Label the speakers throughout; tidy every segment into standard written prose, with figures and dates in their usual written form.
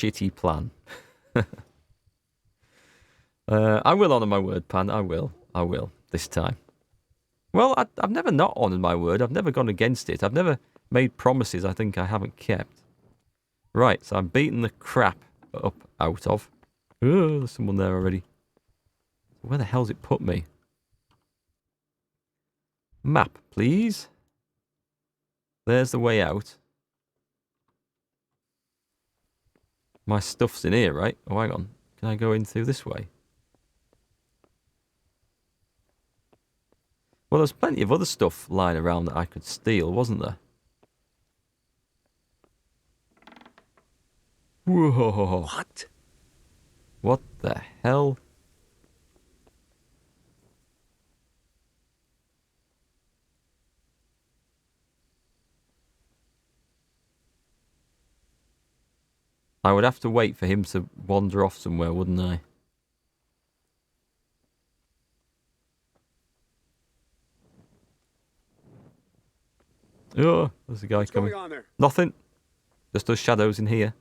Speaker 1: shitty plan. I will honour my word, Pan. I will. This time. Well, I've never not honoured my word. I've never gone against it. I've never made promises I think I haven't kept. Right, so I'm beating the crap up out of. Oh, there's someone there already. Where the hell's it put me? Map, please. There's the way out. My stuff's in here, right? Oh, hang on. Can I go in through this way? Well, there's plenty of other stuff lying around that I could steal, wasn't there? Whoa.
Speaker 2: What?
Speaker 1: What the hell? I would have to wait for him to wander off somewhere, wouldn't I? Oh, there's a guy coming.
Speaker 2: What's going on there?
Speaker 1: Nothing. Just those shadows in here.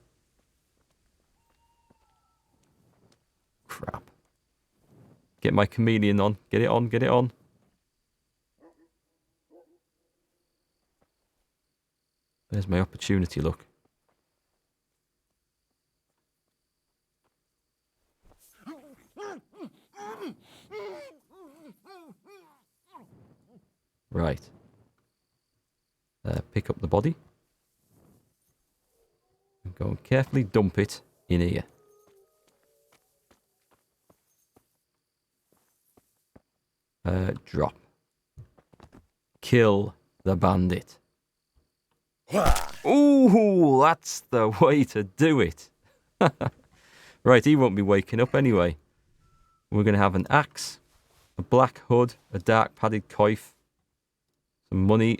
Speaker 1: Crap. Get my chameleon on. Get it on, get it on. There's my opportunity, look. Right. Pick up the body. And go and carefully dump it in here. Drop. Kill the bandit. Ooh, that's the way to do it. Right, he won't be waking up anyway. We're going to have an axe, a black hood, a dark padded coif, some money.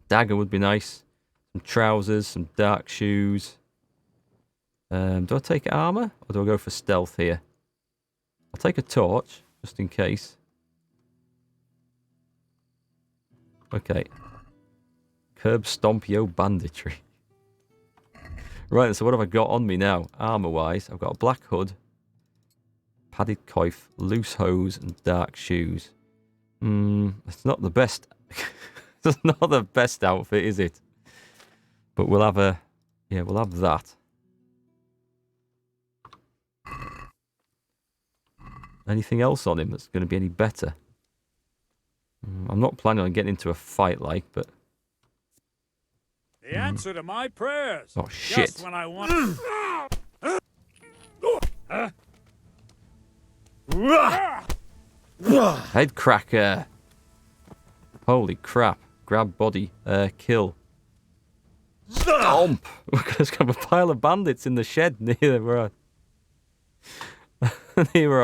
Speaker 1: Dagger would be nice. Some trousers, some dark shoes. Do I take armor or do I go for stealth here? I'll take a torch, just in case. Okay. Curb stomp yo banditry. Right, so what have I got on me now? Armor-wise, I've got a black hood, padded coif, loose hose, and dark shoes. It's not the best. It's not the best outfit, is it? But we'll have a... Yeah, we'll have that. Anything else on him that's going to be any better? I'm not planning on getting into a fight, like, but...
Speaker 3: The answer to my prayers.
Speaker 1: Oh, shit.
Speaker 3: Just when I want...
Speaker 1: Head cracker. Holy crap. Grab body. Kill. Stomp. There's got a pile of bandits in the shed near where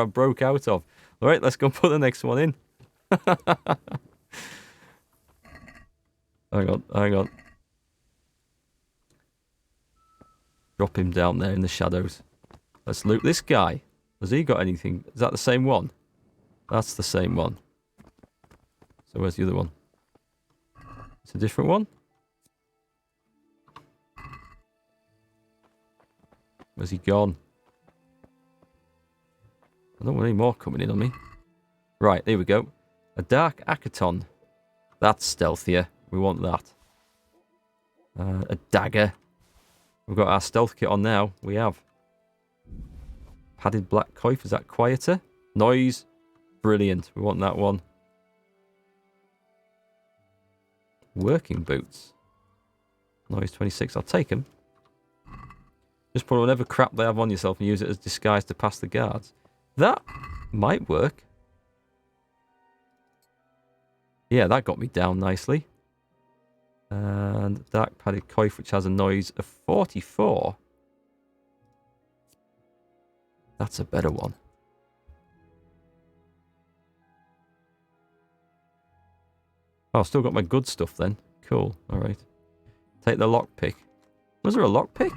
Speaker 1: I broke out of. Alright, let's go put the next one in. Hang on. Drop him down there in the shadows. Let's loot this guy. Has he got anything? Is that the same one? That's the same one. So where's the other one? It's a different one? Where's he gone? I don't want any more coming in on me. Right, here we go. A dark Akaton. That's stealthier. We want that. A dagger. We've got our stealth kit on now. We have. Padded black coif. Is that quieter? Noise. Brilliant. We want that one. Working boots. Noise 26. I'll take them. Just put whatever crap they have on yourself and use it as disguise to pass the guards. That might work. Yeah, that got me down nicely. And dark padded coif, which has a noise of 44. That's a better one. Oh, I've still got my good stuff then. Cool. Alright. Take the lockpick. Was there a lockpick?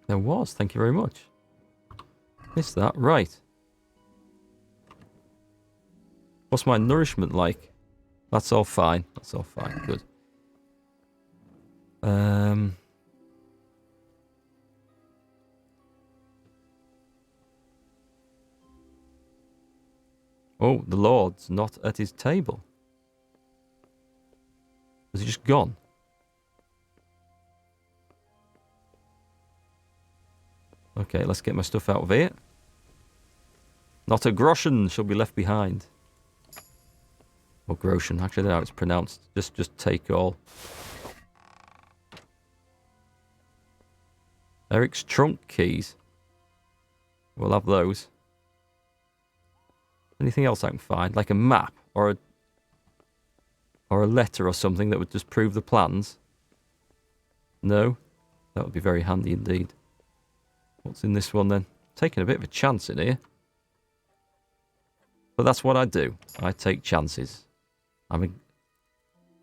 Speaker 1: There was. Thank you very much. Missed that. Right. What's my nourishment like? That's all fine. That's all fine. Good. Oh, the Lord's not at his table. Has he just gone? Okay, let's get my stuff out of here. Not a groschen shall be left behind. Or groschen, actually I don't know how it's pronounced. Just take all. Eric's trunk keys. We'll have those. Anything else I can find? Like a map or a letter or something that would just prove the plans? No? That would be very handy indeed. What's in this one then? Taking a bit of a chance in here. But that's what I do. I take chances. I mean,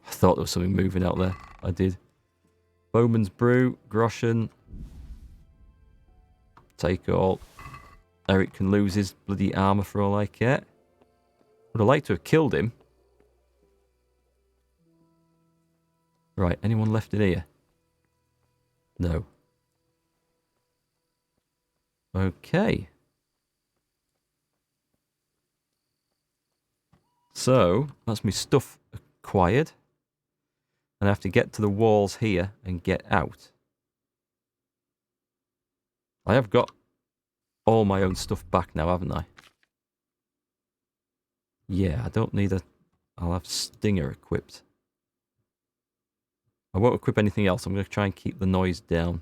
Speaker 1: I thought there was something moving out there. I did. Bowman's Brew, Groschen. Take all. Eric can lose his bloody armour for all I care. Would have liked to have killed him. Right, anyone left in here? No. Okay. So, that's my stuff acquired. And I have to get to the walls here and get out. I have got all my own stuff back now, haven't I? Yeah, I don't need a... I'll have Stinger equipped. I won't equip anything else. I'm going to try and keep the noise down.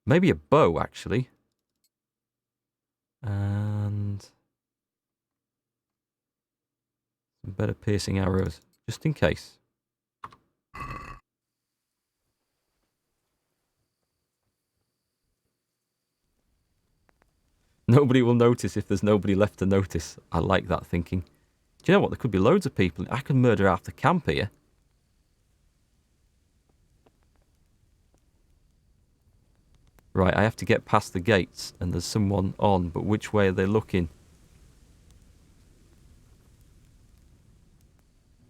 Speaker 1: Maybe a bow, actually. And... some better piercing arrows, just in case. Nobody will notice if there's nobody left to notice. I like that thinking. Do you know what? There could be loads of people. I could murder half the camp here. Right, I have to get past the gates and there's someone on, but which way are they looking?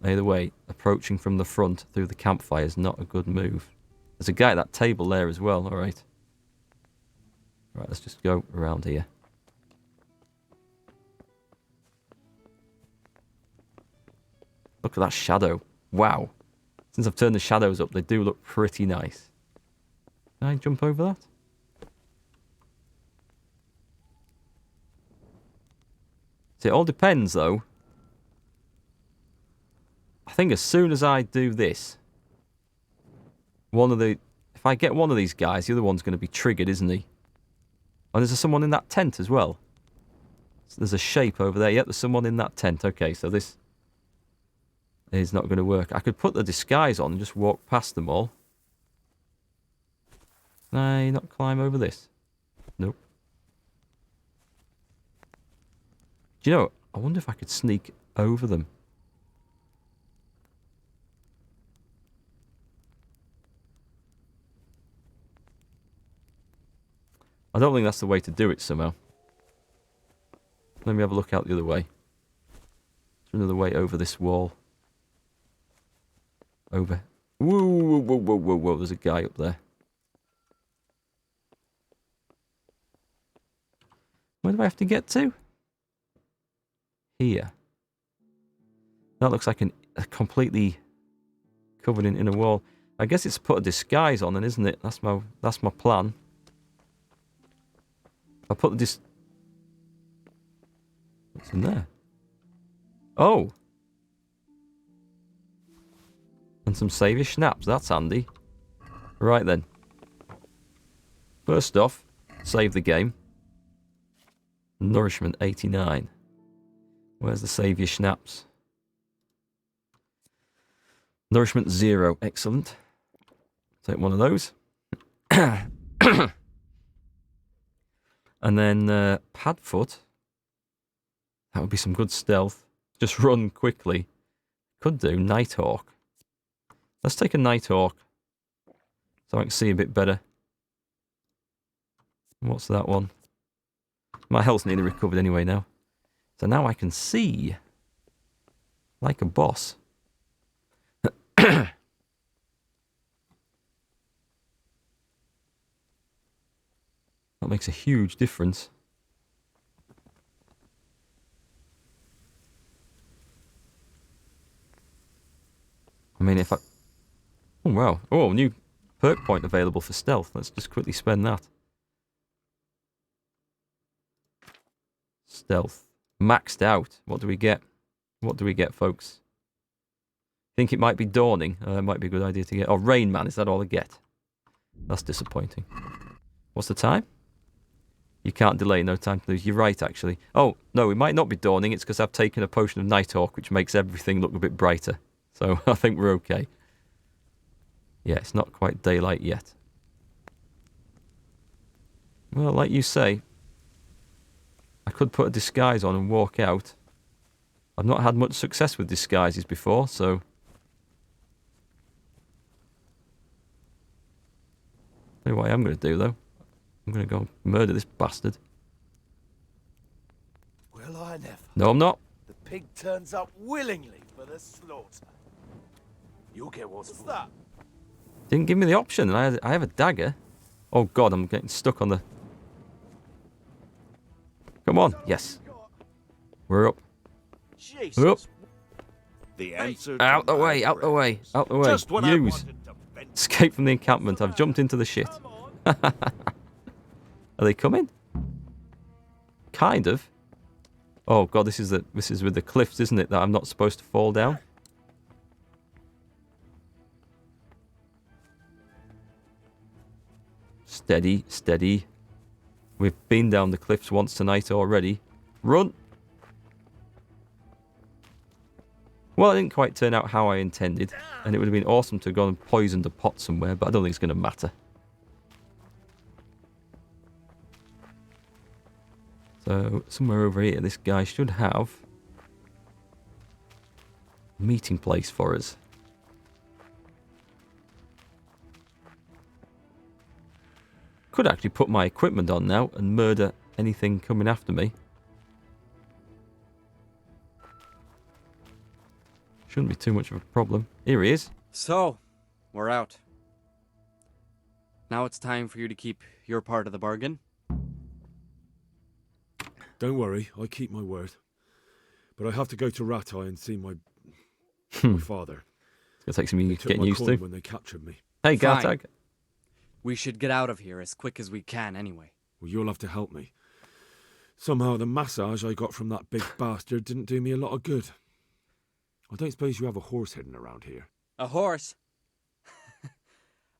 Speaker 1: Either way, approaching from the front through the campfire is not a good move. There's a guy at that table there as well, alright. Right, let's just go around here. Look at that shadow. Wow. Since I've turned the shadows up, they do look pretty nice. Can I jump over that? See, it all depends, though. I think as soon as I do this, if I get one of these guys, the other one's going to be triggered, isn't he? And there's someone in that tent as well. So there's a shape over there. Yep, there's someone in that tent. Okay, so this is not going to work. I could put the disguise on and just walk past them all. Can I not climb over this? Nope. Do you know, I wonder if I could sneak over them. I don't think that's the way to do it somehow. Let me have a look out the other way. Is there another way over this wall? Over. Whoa, whoa, whoa, whoa, whoa, whoa. There's a guy up there. Where do I have to get to? Here. That looks like a completely covered in a wall. I guess it's put a disguise on then, isn't it? That's my plan. I put the what's in there? Oh! And some saviour schnapps. That's handy. Right then. First off, save the game. Nourishment 89. Where's the saviour schnapps? Nourishment 0. Excellent. Take one of those. And then Padfoot. That would be some good stealth. Just run quickly. Could do Nighthawk. Let's take a Nighthawk. So I can see a bit better. What's that one? My health's nearly recovered anyway now. So now I can see like a boss. That makes a huge difference. I mean, if I... Oh, wow. Oh, new perk point available for stealth. Let's just quickly spend that. Stealth. Maxed out. What do we get? What do we get, folks? Think it might be Dawning. It might be a good idea to get... Oh, Rain Man. Is that all I get? That's disappointing. What's the time? You can't delay, no time to lose. You're right, actually. Oh, no, it might not be Dawning. It's because I've taken a potion of Nighthawk, which makes everything look a bit brighter. So I think we're okay. Yeah, it's not quite daylight yet. Well, like you say, I could put a disguise on and walk out. I've not had much success with disguises before, so... Tell you what I am going to do, though. I'm going to go murder this bastard.
Speaker 2: Well, I never.
Speaker 1: No, I'm not.
Speaker 2: The pig turns up willingly for the slaughter. You'll get what's that?
Speaker 1: Didn't give me the option, and I have a dagger. Oh, God, I'm getting stuck on the... Come on. Yes. We're up.
Speaker 2: Jesus.
Speaker 1: We're up.
Speaker 2: The answer.
Speaker 1: Out the way, out the way, out the way.
Speaker 2: Just when I wanted to vent.
Speaker 1: Escape from the encampment. I've jumped into the shit. Are they coming? Kind of. Oh God, this is with the cliffs, isn't it? That I'm not supposed to fall down. Steady, steady. We've been down the cliffs once tonight already. Run! Well, it didn't quite turn out how I intended, and it would have been awesome to have gone and poisoned a pot somewhere, but I don't think it's going to matter. So, somewhere over here, this guy should have a meeting place for us. Could actually put my equipment on now and murder anything coming after me. Shouldn't be too much of a problem. Here he is.
Speaker 4: So, we're out. Now it's time for you to keep your part of the bargain.
Speaker 5: Don't worry, I keep my word. But I have to go to Ratai and see my father.
Speaker 1: It's going to take some
Speaker 5: They took
Speaker 1: getting
Speaker 5: my
Speaker 1: used
Speaker 5: coin
Speaker 1: to.
Speaker 5: when they captured me.
Speaker 1: Hey,
Speaker 4: Fine.
Speaker 1: Gartag.
Speaker 4: We should get out of here as quick as we can anyway.
Speaker 5: Well, you'll have to help me. Somehow the massage I got from that big bastard didn't do me a lot of good. I don't suppose you have a horse hidden around here.
Speaker 4: A horse?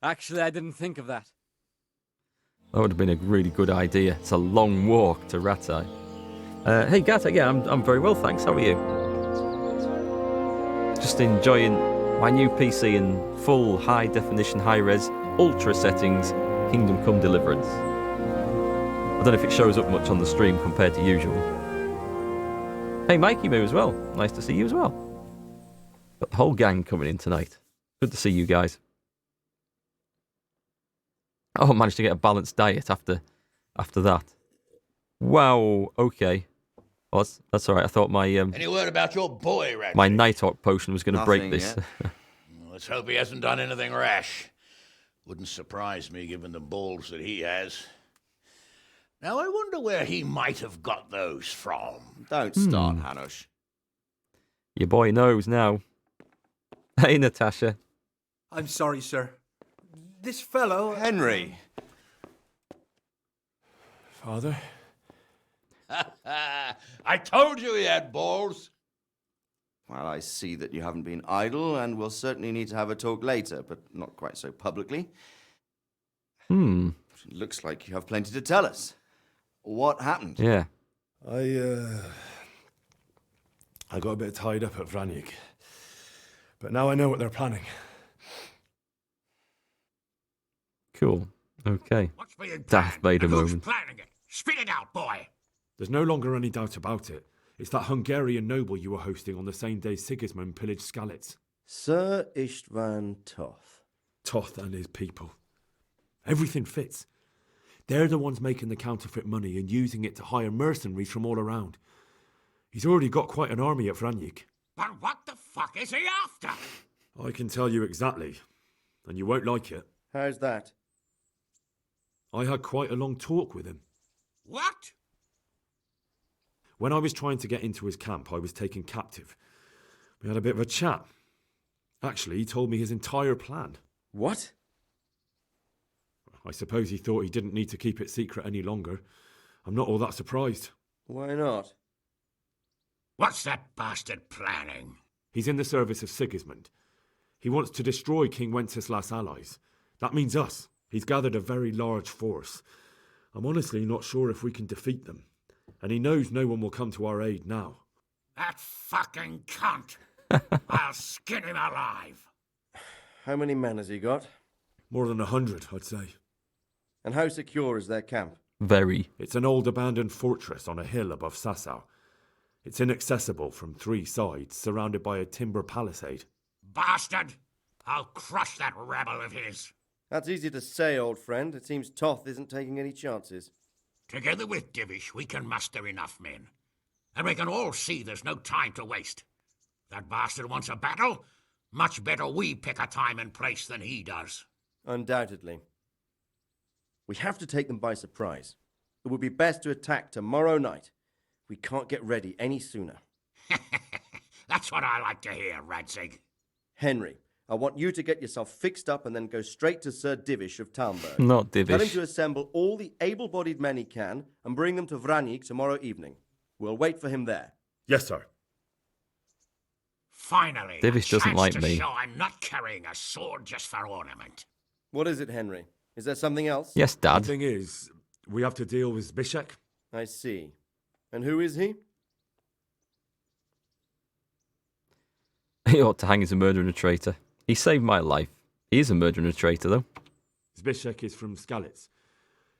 Speaker 4: Actually, I didn't think of that.
Speaker 1: That would have been a really good idea. It's a long walk to Ratai. Hey, Gartag, yeah, I'm very well, thanks. How are you? Just enjoying my new PC in full high-definition, high-res, ultra settings, Kingdom Come Deliverance. I don't know if it shows up much on the stream compared to usual. Hey, Mikey Moo as well. Nice to see you as well. Got the whole gang coming in tonight. Good to see you guys. Oh, I managed to get a balanced diet after that. Wow, okay. Well, that's all right. I thought my
Speaker 6: Any word about your boy, Ratchet?
Speaker 1: my Nighthawk potion was going to break
Speaker 7: Nothing
Speaker 1: this.
Speaker 6: Let's hope he hasn't done anything rash. Wouldn't surprise me given the balls that he has. Now, I wonder where he might have got those from.
Speaker 7: Don't start, Hanush.
Speaker 1: Your boy knows now. Hey, Natasha.
Speaker 2: I'm sorry, sir. This fellow.
Speaker 7: Henry.
Speaker 5: Father?
Speaker 6: I told you he had balls.
Speaker 7: Well, I see that you haven't been idle, and we'll certainly need to have a talk later, but not quite so publicly. It looks like you have plenty to tell us. What happened?
Speaker 1: Yeah.
Speaker 5: I got a bit tied up at Vranik. But now I know what they're planning.
Speaker 1: Cool. Okay.
Speaker 3: What's being
Speaker 1: Darth
Speaker 3: planned?
Speaker 1: Vader
Speaker 3: And who's
Speaker 1: moment.
Speaker 3: planning it? Spit it out, boy.
Speaker 5: There's no longer any doubt about it. It's that Hungarian noble you were hosting on the same day Sigismund pillaged Skalitz.
Speaker 8: Sir Istvan Toth.
Speaker 5: Toth and his people. Everything fits. They're the ones making the counterfeit money and using it to hire mercenaries from all around. He's already got quite an army at Vranik.
Speaker 3: But what the fuck is he after?
Speaker 5: I can tell you exactly, and you won't like it.
Speaker 8: How's that?
Speaker 5: I had quite a long talk with him.
Speaker 3: What?
Speaker 5: When I was trying to get into his camp, I was taken captive. We had a bit of a chat. Actually, he told me his entire plan.
Speaker 8: What?
Speaker 5: I suppose he thought he didn't need to keep it secret any longer. I'm not all that surprised.
Speaker 8: Why not?
Speaker 3: What's that bastard planning?
Speaker 5: He's in the service of Sigismund. He wants to destroy King Wenceslas' allies. That means us. He's gathered a very large force. I'm honestly not sure if we can defeat them. And he knows no one will come to our aid now.
Speaker 3: That fucking cunt! I'll skin him alive!
Speaker 8: How many men has he got?
Speaker 5: More than 100, I'd say.
Speaker 8: And how secure is their camp?
Speaker 1: Very.
Speaker 5: It's an old abandoned fortress on a hill above Sassau. It's inaccessible from 3 sides, surrounded by a timber palisade.
Speaker 3: Bastard! I'll crush that rebel of his!
Speaker 8: That's easy to say, old friend. It seems Toth isn't taking any chances.
Speaker 3: Together with Divish, we can muster enough men. And we can all see there's no time to waste. That bastard wants a battle. Much better we pick a time and place than he does.
Speaker 8: Undoubtedly. We have to take them by surprise. It would be best to attack tomorrow night. We can't get ready any sooner.
Speaker 3: That's what I like to hear, Radzig.
Speaker 8: Henry, I want you to get yourself fixed up and then go straight to Sir Divish of Talmberg.
Speaker 1: Not
Speaker 8: Tell him
Speaker 1: Divish.
Speaker 8: to assemble all the able-bodied men he can and bring them to Vranik tomorrow evening. We'll wait for him there.
Speaker 5: Yes, sir.
Speaker 3: Finally,
Speaker 1: Divish
Speaker 3: a
Speaker 1: doesn't
Speaker 3: chance
Speaker 1: like
Speaker 3: to
Speaker 1: me.
Speaker 3: show I'm not carrying a sword just for ornament.
Speaker 8: What is it, Henry? Is there something else?
Speaker 1: Yes,
Speaker 5: The
Speaker 1: Dad.
Speaker 5: thing is, we have to deal with Zbyszek.
Speaker 8: I see. And who is he?
Speaker 1: He ought to hang as a murderer and a traitor. He saved my life. He is a murderer and a traitor, though.
Speaker 5: Zbyszek is from Skalitz.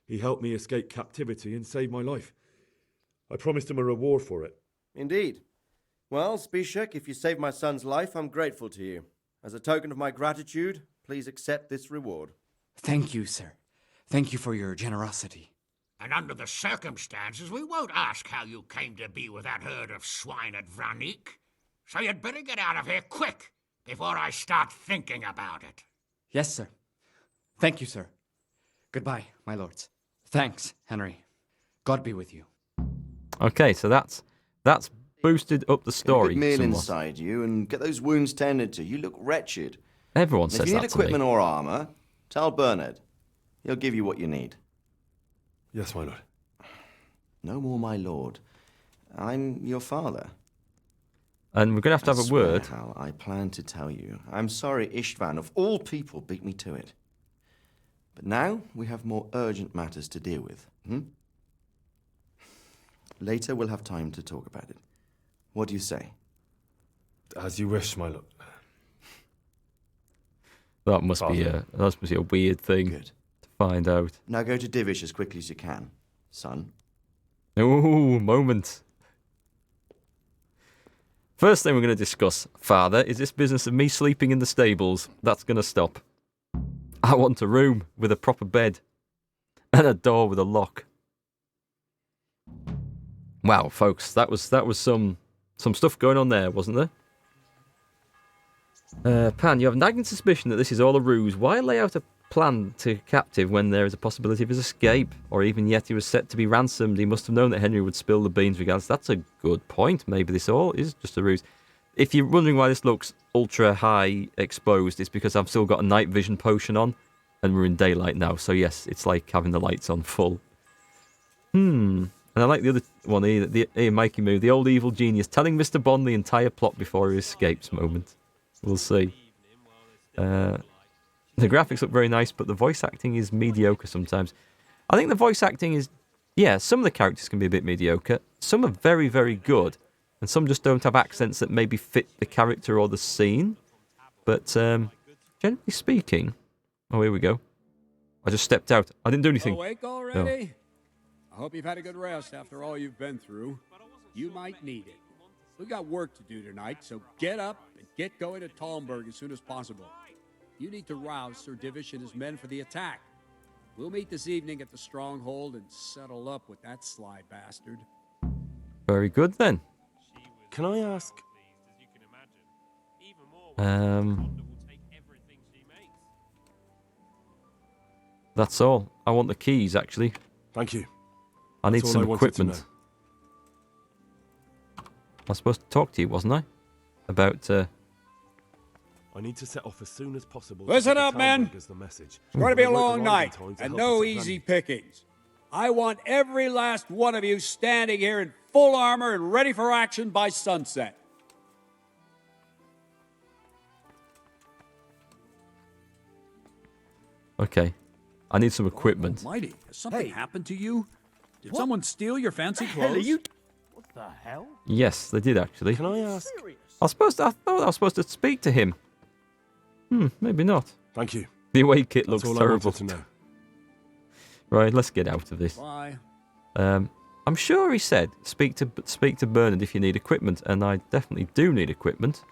Speaker 5: He helped me escape captivity and save my life. I promised him a reward for it.
Speaker 8: Indeed. Well, Zbyszek, if you saved my son's life, I'm grateful to you. As a token of my gratitude, please accept this reward.
Speaker 4: Thank you, sir. Thank you for your generosity.
Speaker 3: And under the circumstances, we won't ask how you came to be with that herd of swine at Vranik. So you'd better get out of here quick, before I start thinking about it.
Speaker 4: Yes, sir. Thank you, sir. Goodbye, my lords. Thanks, Henry. God be with you.
Speaker 1: Okay, so that's boosted up the
Speaker 7: Get a
Speaker 1: story
Speaker 7: bit meal
Speaker 1: somewhat.
Speaker 7: inside you and get those wounds tended to. You look wretched.
Speaker 1: Everyone
Speaker 7: And if
Speaker 1: says
Speaker 7: you need
Speaker 1: that to me.
Speaker 7: equipment or armour, tell Bernard. He'll give you what you need.
Speaker 5: Yes, my lord.
Speaker 7: No more, my lord. I'm your father.
Speaker 1: And we're going to
Speaker 7: I
Speaker 1: have a
Speaker 7: swear,
Speaker 1: word.
Speaker 7: Hal, I plan to tell you. I'm sorry Istvan, of all people, beat me to it. But now we have more urgent matters to deal with. Later we'll have time to talk about it. What do you say?
Speaker 5: As you wish, my lord.
Speaker 1: That must be a weird thing
Speaker 7: Good.
Speaker 1: to find out.
Speaker 7: Now go to Divish as quickly as you can, son.
Speaker 1: Ooh, moment. First thing we're going to discuss, Father, is this business of me sleeping in the stables. That's going to stop. I want a room with a proper bed and a door with a lock. Wow, folks, that was some stuff going on there, wasn't there? Pan, you have nagging suspicion that this is all a ruse. Why lay out a plan to captive when there is a possibility of his escape? Or even yet he was set to be ransomed. He must have known that Henry would spill the beans regardless. That's a good point. Maybe this all is just a ruse. If you're wondering why this looks ultra high exposed, it's because I've still got a night vision potion on. And we're in daylight now. So yes, it's like having the lights on full. And I like the other one here, the Mikey move, the old evil genius telling Mr. Bond the entire plot before he escapes moment. We'll see. The graphics look very nice, but the voice acting is mediocre sometimes. I think the voice acting is, yeah, some of the characters can be a bit mediocre. Some are very, very good. And some just don't have accents that maybe fit the character or the scene. But generally speaking... Oh, here we go. I just stepped out. I didn't do anything.
Speaker 9: Awake already? I hope you've had a good rest after all you've been through. You might need it. We've got work to do tonight, so get up and get going to Talmberg as soon as possible. You need to rouse Sir Divish and his men for the attack. We'll meet this evening at the stronghold and settle up with that sly bastard.
Speaker 1: Very good then.
Speaker 2: Can I ask?
Speaker 1: That's all. I want the keys, actually.
Speaker 2: Thank you.
Speaker 1: I need
Speaker 2: That's all
Speaker 1: some
Speaker 2: I wanted to
Speaker 1: equipment. I was supposed to talk to you, wasn't I? About,
Speaker 2: I need to set off as soon as possible.
Speaker 9: Listen up, men.
Speaker 2: It's
Speaker 9: It's going to be a long night, and no easy pickings. I want every last one of you standing here in full armor and ready for action by sunset.
Speaker 1: okay. I need some equipment.
Speaker 9: Almighty, has something happened to you? Did someone steal your fancy clothes?
Speaker 2: What the hell?
Speaker 1: Yes, they did, actually.
Speaker 2: Can I ask?
Speaker 1: I thought I was supposed to speak to him. Maybe not.
Speaker 2: Thank you.
Speaker 1: The away kit
Speaker 2: That's
Speaker 1: looks
Speaker 2: all
Speaker 1: terrible.
Speaker 2: I wanted to know.
Speaker 1: Right, let's get out of this.
Speaker 9: Bye.
Speaker 1: I'm sure he said speak to Bernard if you need equipment, and I definitely do need equipment.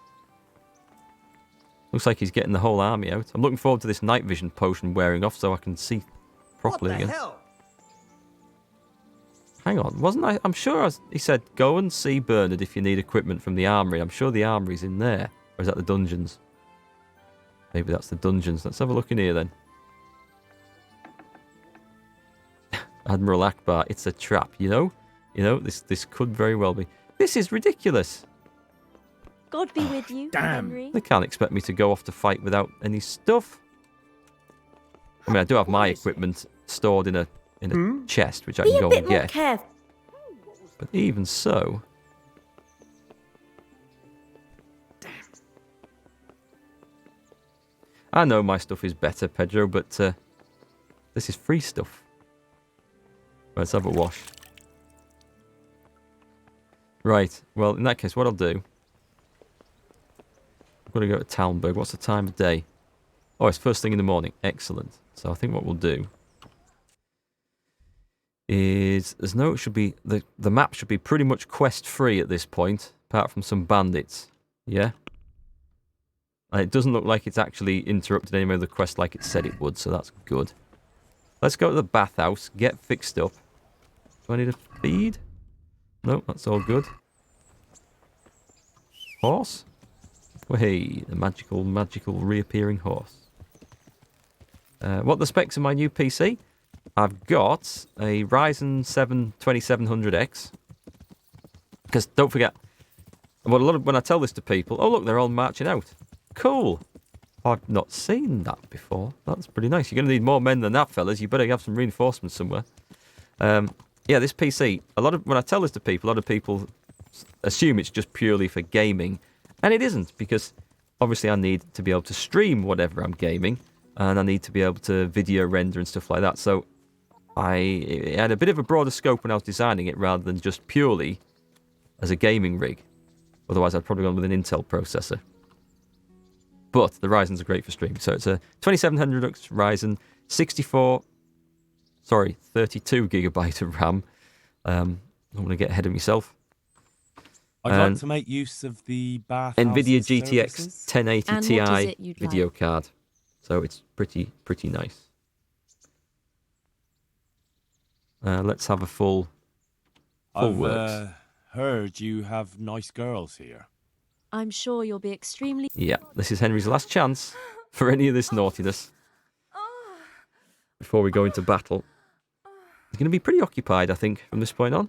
Speaker 1: Looks like he's getting the whole army out. I'm looking forward to this night vision potion wearing off so I can see properly again.
Speaker 2: hell?
Speaker 1: Hang on, wasn't I? I'm sure he said go and see Bernard if you need equipment from the armory. I'm sure the armory's in there. Or is that the dungeons? Maybe that's the dungeons. Let's have a look in here then. Admiral Akbar, it's a trap, you know? You know, this could very well be. This is ridiculous.
Speaker 10: God be with you, Henry.
Speaker 1: They can't expect me to go off to fight without any stuff. I mean, I do have my equipment stored in a chest, which I
Speaker 10: Be
Speaker 1: can
Speaker 10: a
Speaker 1: go
Speaker 10: bit
Speaker 1: and
Speaker 10: more
Speaker 1: get.
Speaker 10: careful.
Speaker 1: But even so... I know my stuff is better, Pedro, but this is free stuff. Let's have a wash. Right, well, in that case, what I'll do... I'm going to go to Talmberg. What's the time of day? Oh, it's first thing in the morning. Excellent. So I think what we'll do is... it should be... The map should be pretty much quest-free at this point, apart from some bandits. Yeah? And it doesn't look like it's actually interrupted any of the quest like it said it would, so that's good. Let's go to the bathhouse, get fixed up. Do I need a feed? No, that's all good. Horse? Well, hey, the magical reappearing horse. What are the specs of my new PC? I've got a Ryzen 7 2700X. Because don't forget, when I tell this to people, oh look, they're all marching out. Cool. I've not seen that before. That's pretty nice. You're going to need more men than that, fellas. You better have some reinforcements somewhere. Yeah, this PC, when I tell this to people, a lot of people assume it's just purely for gaming. And it isn't, because obviously I need to be able to stream whatever I'm gaming. And I need to be able to video render and stuff like that. So I had a bit of a broader scope when I was designing it rather than just purely as a gaming rig. Otherwise I'd probably gone with an Intel processor. But the Ryzen's are great for streaming. So it's a 2700X Ryzen, 32 gigabyte of RAM. I'm going to get ahead of myself.
Speaker 2: I'd like to make use of the bath.
Speaker 1: NVIDIA GTX 1080
Speaker 10: And what is
Speaker 1: Ti
Speaker 10: it you'd
Speaker 1: video
Speaker 10: like?
Speaker 1: card. So it's pretty nice. Let's have a full works.
Speaker 2: Heard you have nice girls here.
Speaker 10: I'm sure you'll be extremely...
Speaker 1: Yeah, this is Henry's last chance for any of this naughtiness before we go into battle. He's going to be pretty occupied, I think, from this point on.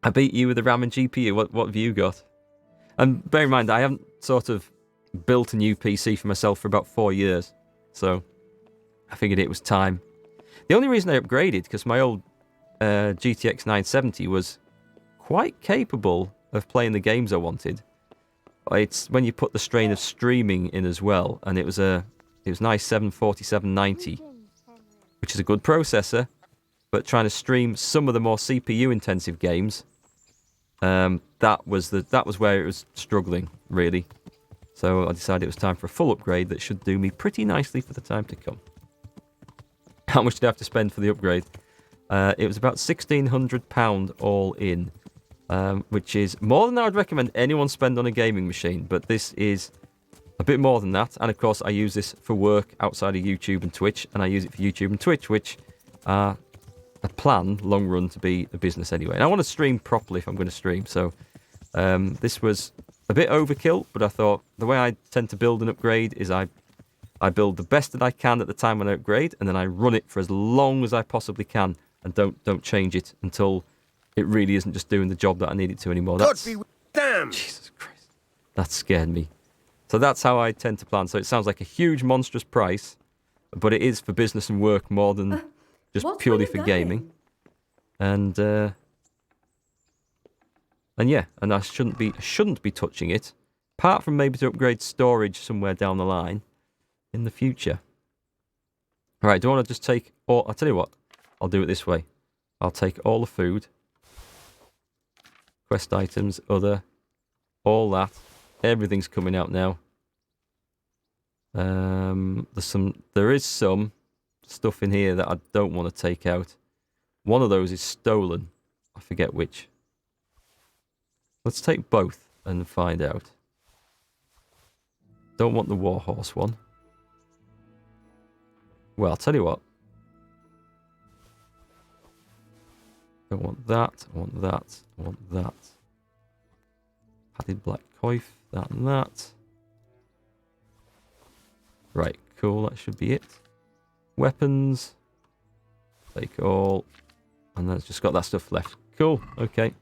Speaker 1: I beat you with the RAM and GPU. What have you got? And bear in mind, I haven't sort of built a new PC for myself for about 4 years. So I figured it was time. The only reason I upgraded, because my old GTX 970 was quite capable of playing the games I wanted. It's when you put the strain of streaming in as well, and it was an i7 4790, which is a good processor, but trying to stream some of the more CPU intensive games, that was where it was struggling, really. So I decided it was time for a full upgrade that should do me pretty nicely for the time to come. How much did I have to spend for the upgrade? It was about £1,600 all in, which is more than I would recommend anyone spend on a gaming machine, but this is a bit more than that. And of course, I use this for work outside of YouTube and Twitch, and I use it for YouTube and Twitch, which are a plan, long run, to be a business anyway. And I want to stream properly if I'm going to stream. So this was a bit overkill, but I thought the way I tend to build and upgrade is I build the best that I can at the time when I upgrade, and then I run it for as long as I possibly can, and don't change it until it really isn't just doing the job that I need it to anymore.
Speaker 8: Damn!
Speaker 1: Jesus Christ. That scared me. So that's how I tend to plan. So it sounds like a huge, monstrous price, but it is for business and work more than just purely for gaming. And yeah, and I shouldn't be touching it, apart from maybe to upgrade storage somewhere down the line in the future. All right, do I want to just take all... I'll tell you what, I'll do it this way. I'll take all the food, quest items, other, all that. Everything's coming out now. There is some stuff in here that I don't want to take out. One of those is stolen. I forget which. Let's take both and find out. Don't want the warhorse one. Well, I'll tell you what. Don't want that. I want that. I want that. Padded black coif. That and that. Right, cool. That should be it. Weapons. Take all. And then it's just got that stuff left. Cool. Okay.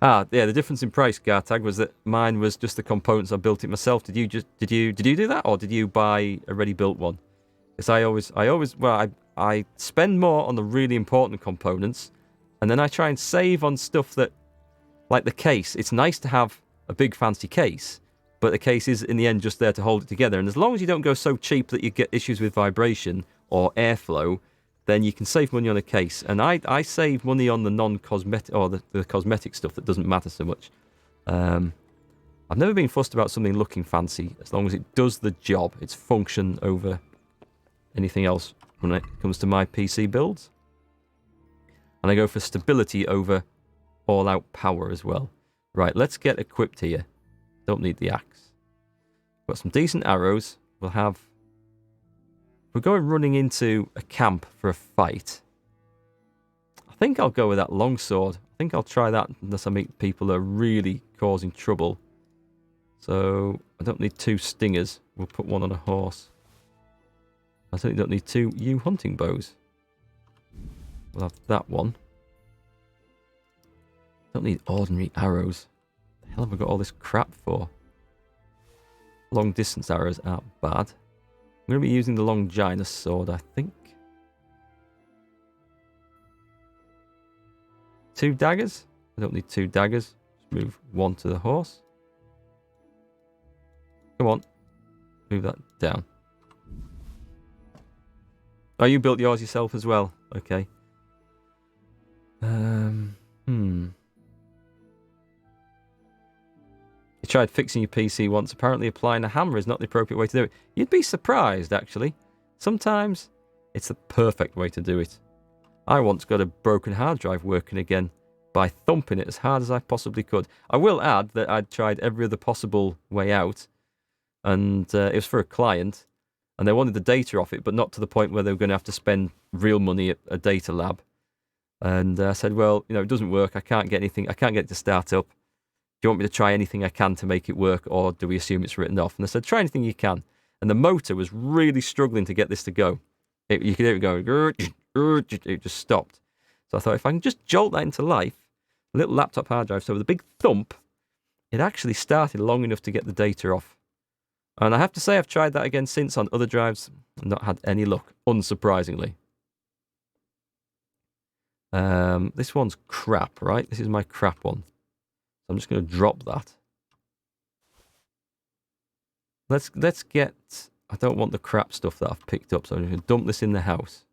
Speaker 1: Ah, yeah. The difference in price, Gartag, was that mine was just the components. I built it myself. Did you do that, or did you buy a ready built one? Because I spend more on the really important components, and then I try and save on stuff that, like the case. It's nice to have a big fancy case, but the case is in the end just there to hold it together. And as long as you don't go so cheap that you get issues with vibration or airflow, then you can save money on a case. And I save money on the non-cosmetic, or the cosmetic stuff that doesn't matter so much. I've never been fussed about something looking fancy, as long as it does the job, its function over anything else when it comes to my PC builds. And I go for stability over all-out power as well. Right, let's get equipped here. Don't need the axe. Got some decent arrows. We'll have... We're going running into a camp for a fight. I think I'll go with that longsword. I think I'll try that unless I meet people that are really causing trouble. So, I don't need 2 stingers. We'll put one on a horse. I certainly don't need 2 yew hunting bows. We'll have that one. Don't need ordinary arrows. The hell have I got all this crap for? Long distance arrows aren't bad. I'm going to be using the Longinus sword, I think. 2 daggers? I don't need 2 daggers. Just move 1 to the horse. Come on. Move that down. Oh, you built yours yourself as well. Okay. You tried fixing your PC once. Apparently applying a hammer is not the appropriate way to do it. You'd be surprised, actually. Sometimes it's the perfect way to do it. I once got a broken hard drive working again by thumping it as hard as I possibly could. I will add that I'd tried every other possible way out, and it was for a client, and they wanted the data off it, but not to the point where they were going to have to spend real money at a data lab. And I said, well, you know, it doesn't work. I can't get anything. I can't get it to start up. Do you want me to try anything I can to make it work, or do we assume it's written off? And I said, try anything you can. And the motor was really struggling to get this to go. You could hear it going, it just stopped. So I thought, if I can just jolt that into life, a little laptop hard drive, so with a big thump, it actually started long enough to get the data off. And I have to say, I've tried that again since on other drives, and not had any luck, unsurprisingly. This one's crap, right? This is my crap one. I'm just going to drop that. Let's get... I don't want the crap stuff that I've picked up, so I'm going to dump this in the house.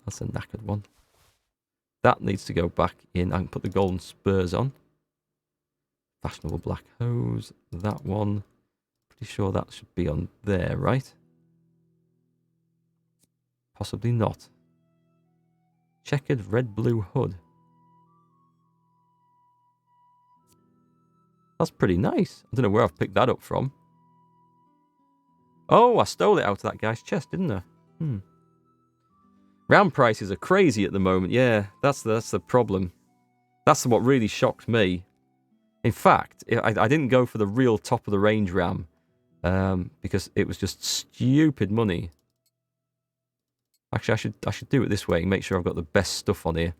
Speaker 1: That's a knackered one. That needs to go back in. I can put the golden spurs on. Fashionable black hose. That one. Pretty sure that should be on there, right? Possibly not. Checkered red-blue hood. That's pretty nice. I don't know where I've picked that up from. Oh, I stole it out of that guy's chest, didn't I? Round prices are crazy at the moment. Yeah, that's the problem. That's what really shocked me. In fact, I didn't go for the real top of the range ram because it was just stupid money. Actually, I should do it this way and make sure I've got the best stuff on here.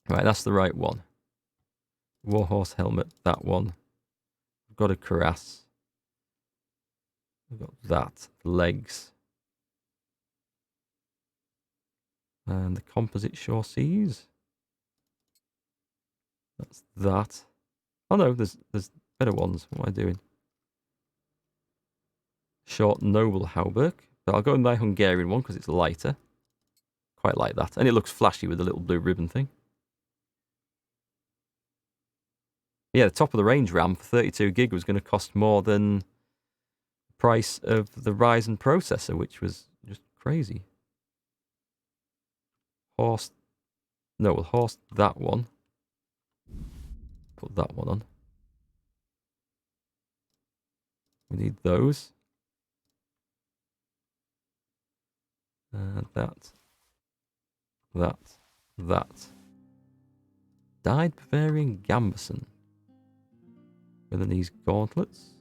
Speaker 1: Right, that's the right one. Warhorse helmet, that one. I've got a cuirass. I've got that. Legs. And the composite shore seas. That's that. Oh no, there's better ones. What am I doing? Short noble hauberk. But I'll go with my Hungarian one because it's lighter. Quite like that. And it looks flashy with the little blue ribbon thing. Yeah, the top of the range RAM for 32 gig was going to cost more than the price of the Ryzen processor, which was just crazy. Horse that one. Put that one on. We need those. That. Dyed Bavarian Gambeson. And then these gauntlets.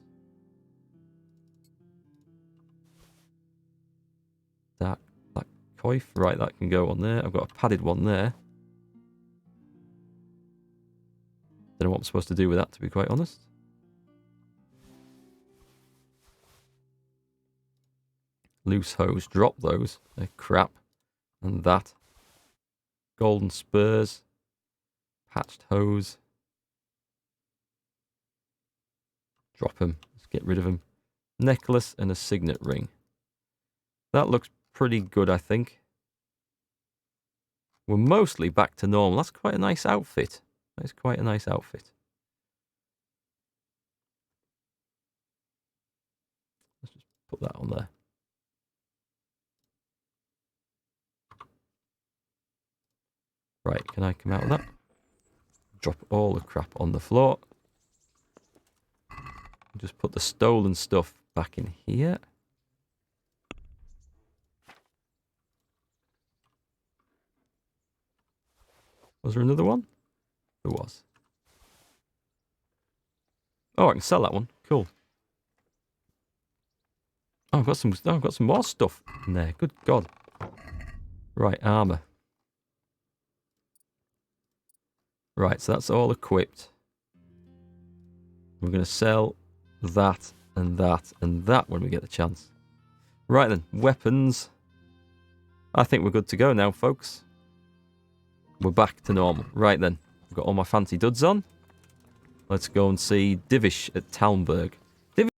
Speaker 1: That coif. Right, that can go on there. I've got a padded one there. Don't know what I'm supposed to do with that, to be quite honest. Loose hose. Drop those. They're crap. And that. Golden spurs. Patched hose. Drop him. Let's get rid of him. Necklace and a signet ring. That looks pretty good, I think. We're mostly back to normal. That's quite a nice outfit. That's quite a nice outfit. Let's just put that on there. Right, can I come out of that? Drop all the crap on the floor. Just put the stolen stuff back in here. Was there another one? There was. Oh, I can sell that one. Cool. Oh, I've got some more stuff in there. Good God. Right, armor. Right, so that's all equipped. We're going to sell that and that and that when we get the chance. Right then, weapons. I think we're good to go now, folks. We're back to normal. Right then, I've got all my fancy duds on. Let's go and see Divish at Talmberg.